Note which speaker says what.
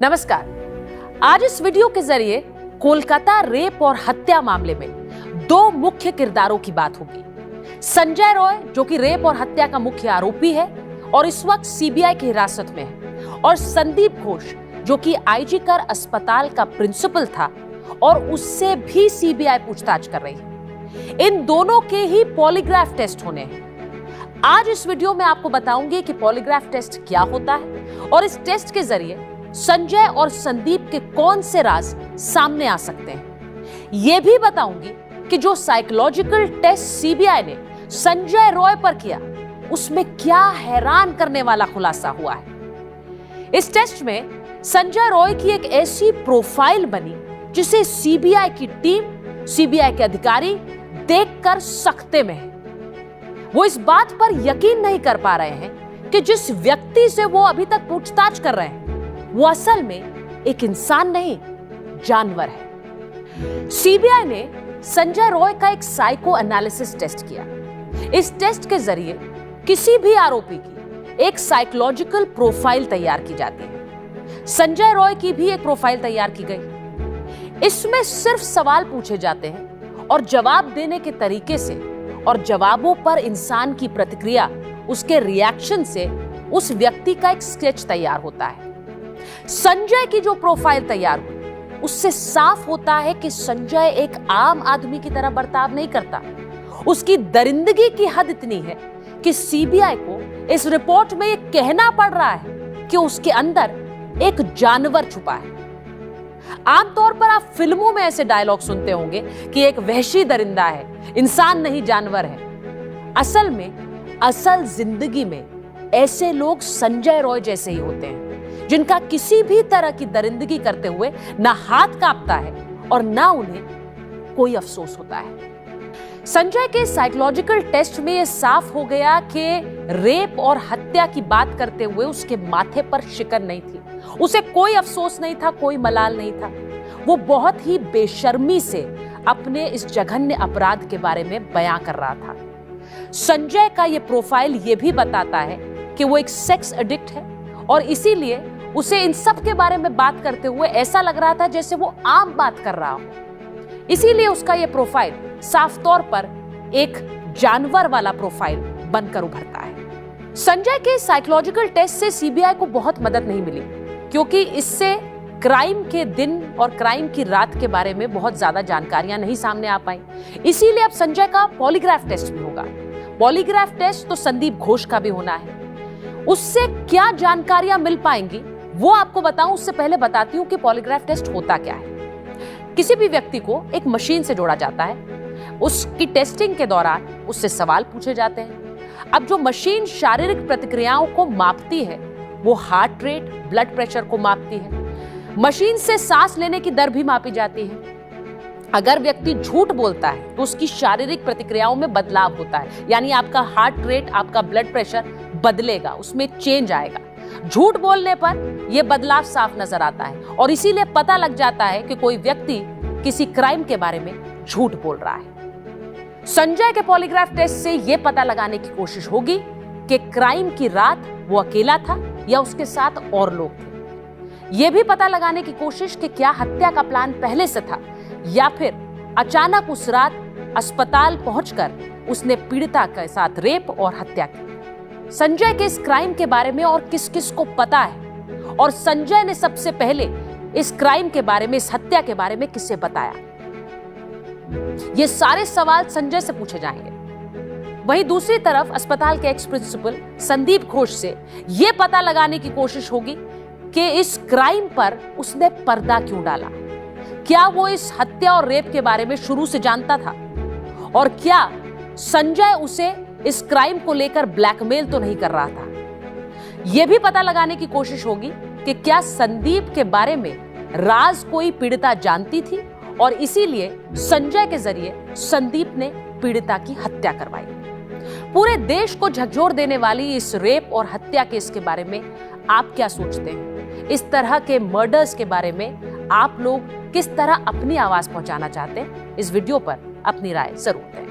Speaker 1: नमस्कार। आज इस वीडियो के जरिए कोलकाता रेप और हत्या मामले में दो मुख्य किरदारों की बात होगी। संजय रॉय, जो कि रेप और हत्या का मुख्य आरोपी है और इस वक्त सीबीआई की हिरासत में है, और संदीप घोष, जो कि आईजी कर अस्पताल का प्रिंसिपल था और उससे भी सीबीआई पूछताछ कर रही है। इन दोनों के ही पॉलीग्राफ टेस्ट होने हैं। आज इस वीडियो में आपको बताऊंगी कि पॉलीग्राफ टेस्ट क्या होता है और इस टेस्ट के जरिए संजय और संदीप के कौन से राज सामने आ सकते हैं। यह भी बताऊंगी कि जो साइकोलॉजिकल टेस्ट सीबीआई ने संजय रॉय पर किया, उसमें क्या हैरान करने वाला खुलासा हुआ है। इस टेस्ट में संजय रॉय की एक ऐसी प्रोफाइल बनी जिसे सीबीआई की टीम, सीबीआई के अधिकारी देखकर सकते में है। वो इस बात पर यकीन नहीं कर पा रहे हैं कि जिस व्यक्ति से वो अभी तक पूछताछ कर रहे हैं, वो असल में एक इंसान नहीं, जानवर है। सीबीआई ने संजय रॉय का एक साइको एनालिसिस टेस्ट किया। इस टेस्ट के जरिए किसी भी आरोपी की एक साइकोलॉजिकल प्रोफाइल तैयार की जाती है। संजय रॉय की भी एक प्रोफाइल तैयार की गई। इसमें सिर्फ सवाल पूछे जाते हैं और जवाब देने के तरीके से और जवाबों पर इंसान की प्रतिक्रिया, उसके रिएक्शन से उस व्यक्ति का एक स्केच तैयार होता है। संजय की जो प्रोफाइल तैयार हुई, उससे साफ होता है कि संजय एक आम आदमी की तरह बर्ताव नहीं करता। उसकी दरिंदगी की हद इतनी है कि सीबीआई को इस रिपोर्ट में यह कहना पड़ रहा है कि उसके अंदर एक जानवर छुपा है। आमतौर पर आप फिल्मों में ऐसे डायलॉग सुनते होंगे कि एक वहशी दरिंदा है, इंसान नहीं जानवर है। असल में असल जिंदगी में ऐसे लोग संजय रॉय जैसे ही होते हैं, जिनका किसी भी तरह की दरिंदगी करते हुए ना हाथ कांपता है और ना उन्हें कोई अफसोस होता है। संजय के साइकोलॉजिकल टेस्ट में यह साफ हो गया कि रेप और हत्या की बात करते हुए उसके माथे पर शिकन नहीं थी। उसे कोई अफसोस नहीं था, कोई मलाल नहीं था। वो बहुत ही बेशर्मी से अपने इस जघन्य अपराध के बारे में बयां कर रहा था। संजय का यह प्रोफाइल यह भी बताता है कि वो एक सेक्स एडिक्ट है और इसीलिए उसे इन सब के बारे में बात करते हुए ऐसा लग रहा था जैसे वो आम बात कर रहा हो। इसीलिए उसका यह प्रोफाइल साफ तौर पर एक जानवर वाला प्रोफाइल बनकर उभरता है। संजय के साइकोलॉजिकल टेस्ट से सीबीआई को बहुत मदद नहीं मिली, क्योंकि इससे क्राइम के दिन और क्राइम की रात के बारे में बहुत ज्यादा जानकारियां नहीं सामने आ पाई। इसीलिए अब संजय का पॉलीग्राफ टेस्ट भी होगा। पॉलीग्राफ टेस्ट तो संदीप घोष का भी होना है। उससे क्या जानकारियां मिल पाएंगी वो आपको बताऊं, उससे पहले बताती हूं कि पॉलीग्राफ टेस्ट होता क्या है। किसी भी व्यक्ति को एक मशीन से जोड़ा जाता है। उसकी टेस्टिंग के दौरान उससे सवाल पूछे जाते हैं। अब जो मशीन शारीरिक प्रतिक्रियाओं को मापती है, वो हार्ट रेट, ब्लड प्रेशर को मापती है। मशीन से सांस लेने की दर भी मापी जाती है। अगर व्यक्ति झूठ बोलता है तो उसकी शारीरिक प्रतिक्रियाओं में बदलाव होता है, यानी आपका हार्ट रेट, आपका ब्लड प्रेशर बदलेगा, उसमें चेंज आएगा। झूठ बोलने पर यह बदलाव साफ नजर आता है और इसीलिए पता लग जाता है कि कोई व्यक्ति किसी क्राइम के बारे में झूठ बोल रहा है। संजय के पॉलीग्राफ टेस्ट से यह पता लगाने की कोशिश होगी कि क्राइम की रात वो अकेला था या उसके साथ और लोग थे। यह भी पता लगाने की कोशिश कि क्या हत्या का प्लान पहले से था या फिर अचानक उस रात अस्पताल पहुंचकर उसने पीड़िता के साथ रेप और हत्या की। संजय के इस क्राइम के बारे में और किस किस को पता है और संजय ने सबसे पहले इस क्राइम के बारे में, इस हत्या के बारे में किसे बताया, ये सारे सवाल संजय से पूछे जाएंगे। वहीं दूसरी तरफ अस्पताल के एक्स प्रिंसिपल संदीप घोष से यह पता लगाने की कोशिश होगी कि इस क्राइम पर उसने पर्दा क्यों डाला। क्या वो इस हत्या और रेप के बारे में शुरू से जानता था और क्या संजय उसे इस क्राइम को लेकर ब्लैकमेल तो नहीं कर रहा था। यह भी पता लगाने की कोशिश होगी कि क्या संदीप के बारे में राज कोई पीड़िता जानती थी और इसीलिए संजय के जरिए संदीप ने पीड़िता की हत्या करवाई। पूरे देश को झकझोर देने वाली इस रेप और हत्या केस के बारे में आप क्या सोचते हैं? इस तरह के मर्डर्स के बारे में आप लोग किस तरह अपनी आवाज पहुंचाना चाहते हैं? इस वीडियो पर अपनी राय जरूर दें।